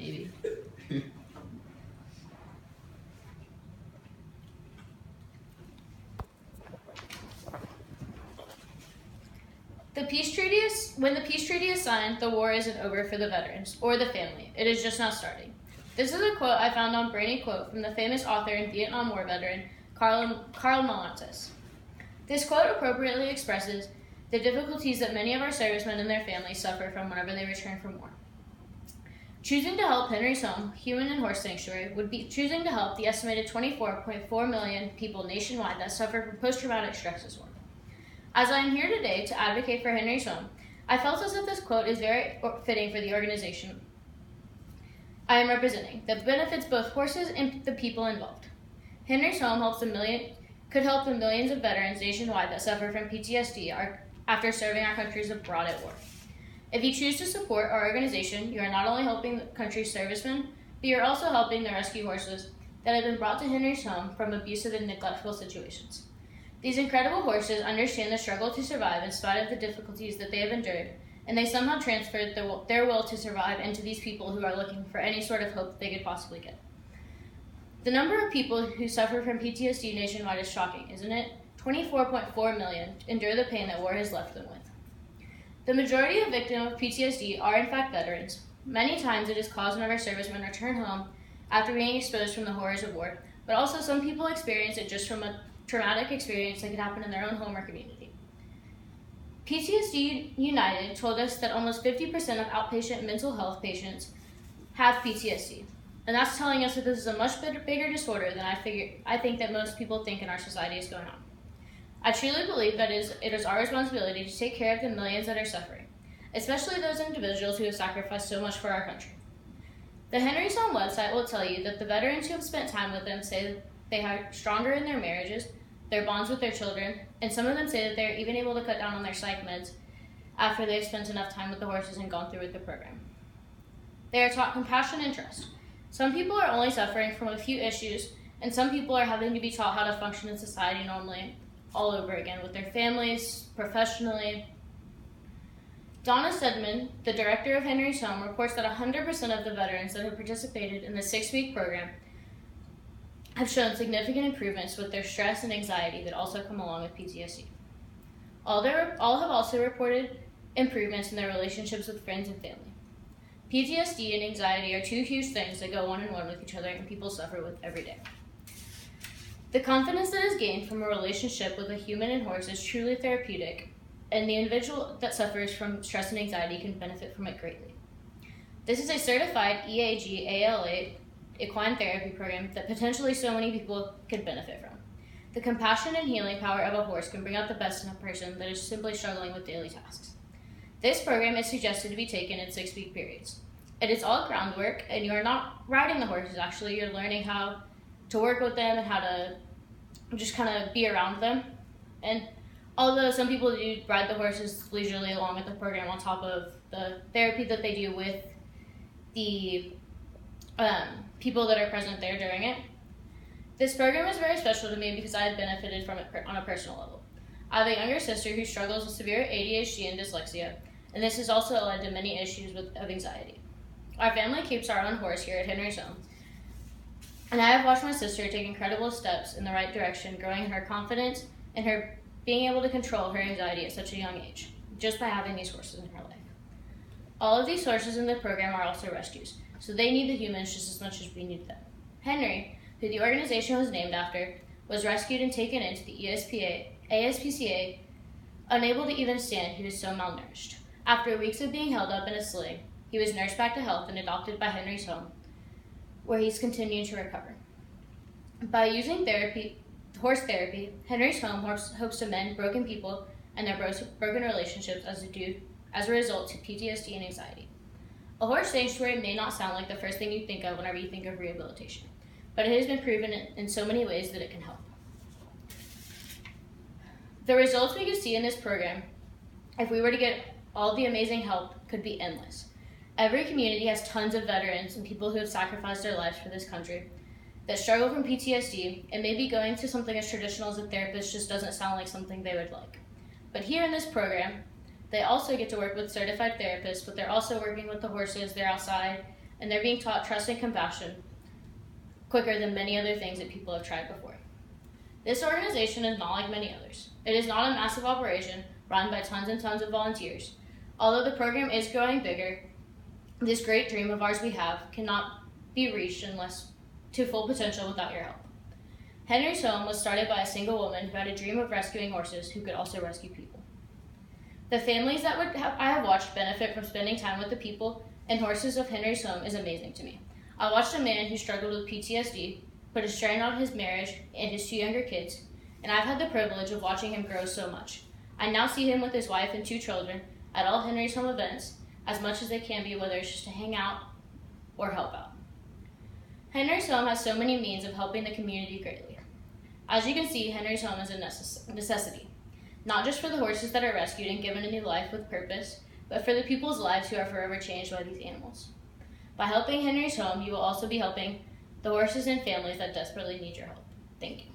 Maybe. When the peace treaty is signed, the war isn't over for the veterans or the family. It is just now starting. This is a quote I found on Brainy Quote from the famous author and Vietnam War veteran, Karl Marlantes. This quote appropriately expresses the difficulties that many of our servicemen and their families suffer from whenever they return from war. Choosing to help Henry's Home Human and Horse Sanctuary would be choosing to help the estimated 24.4 million people nationwide that suffer from post-traumatic stress disorder. As I am here today to advocate for Henry's Home, I felt as if this quote is very fitting for the organization I am representing that benefits both horses and the people involved. Henry's Home could help the millions of veterans nationwide that suffer from PTSD after serving our countries abroad at war. If you choose to support our organization, you are not only helping the country's servicemen, but you are also helping the rescue horses that have been brought to Henry's Home from abusive and neglectful situations. These incredible horses understand the struggle to survive in spite of the difficulties that they have endured, and they somehow transferred their will to survive into these people who are looking for any sort of hope they could possibly get. The number of people who suffer from PTSD nationwide is shocking, isn't it? 24.4 million endure the pain that war has left them with. The majority of victims of PTSD are in fact veterans. Many times it is caused whenever servicemen return home after being exposed from the horrors of war, but also some people experience it just from a traumatic experience that could happen in their own home or community. PTSD United told us that almost 50% of outpatient mental health patients have PTSD, and that's telling us that this is a much bigger disorder than I think that most people think in our society is going on. I truly believe that it is our responsibility to take care of the millions that are suffering, especially those individuals who have sacrificed so much for our country. The Henry's Home website will tell you that the veterans who have spent time with them say that they are stronger in their marriages, their bonds with their children, and some of them say that they're even able to cut down on their psych meds after they've spent enough time with the horses and gone through with the program. They are taught compassion and trust. Some people are only suffering from a few issues, and some people are having to be taught how to function in society normally all over again with their families, professionally. Donna Stedman, the director of Henry's Home, reports that 100% of the veterans that have participated in the 6-week program have shown significant improvements with their stress and anxiety that also come along with PTSD. All have also reported improvements in their relationships with friends and family. PTSD and anxiety are two huge things that go one-on-one with each other and people suffer with every day. The confidence that is gained from a relationship with a human and horse is truly therapeutic, and the individual that suffers from stress and anxiety can benefit from it greatly. This is a certified EAG ALA equine therapy program that potentially so many people could benefit from. The compassion and healing power of a horse can bring out the best in a person that is simply struggling with daily tasks. This program is suggested to be taken in 6-week periods. It is all groundwork, and you are not riding the horses, actually. You're learning how to work with them and how to just kind of be around them. And although some people do ride the horses leisurely along with the program on top of the therapy that they do with the people that are present there during it. This program is very special to me because I have benefited from it on a personal level. I have a younger sister who struggles with severe ADHD and dyslexia, and this has also led to many issues of anxiety. Our family keeps our own horse here at Henry's Home, and I have watched my sister take incredible steps in the right direction, growing in her confidence and her being able to control her anxiety at such a young age, just by having these horses in her life. All of these horses in the program are also rescues, so they need the humans just as much as we need them. Henry, who the organization was named after, was rescued and taken into the ASPCA, unable to even stand. He was so malnourished. After weeks of being held up in a sling, he was nursed back to health and adopted by Henry's Home, where he's continued to recover. By using horse therapy, Henry's Home hopes to mend broken people and their broken relationships as a result to PTSD and anxiety. A horse sanctuary may not sound like the first thing you think of whenever you think of rehabilitation, but it has been proven in so many ways that it can help. The results we could see in this program, if we were to get all the amazing help, could be endless. Every community has tons of veterans and people who have sacrificed their lives for this country that struggle from PTSD, and maybe going to something as traditional as a therapist just doesn't sound like something they would like. But here in this program, they also get to work with certified therapists, but they're also working with the horses, they're outside, and they're being taught trust and compassion quicker than many other things that people have tried before. This organization is not like many others. It is not a massive operation run by tons and tons of volunteers. Although the program is growing bigger, this great dream of ours we have cannot be reached unless to full potential without your help. Henry's Home was started by a single woman who had a dream of rescuing horses who could also rescue people. The families that I have watched benefit from spending time with the people and horses of Henry's Home is amazing to me. I watched a man who struggled with PTSD, put a strain on his marriage and his 2 younger kids, and I've had the privilege of watching him grow so much. I now see him with his wife and 2 children at all Henry's Home events as much as they can be, whether it's just to hang out or help out. Henry's Home has so many means of helping the community greatly. As you can see, Henry's Home is a necessity, not just for the horses that are rescued and given a new life with purpose, but for the people's lives who are forever changed by these animals. By helping Henry's Home, you will also be helping the horses and families that desperately need your help. Thank you.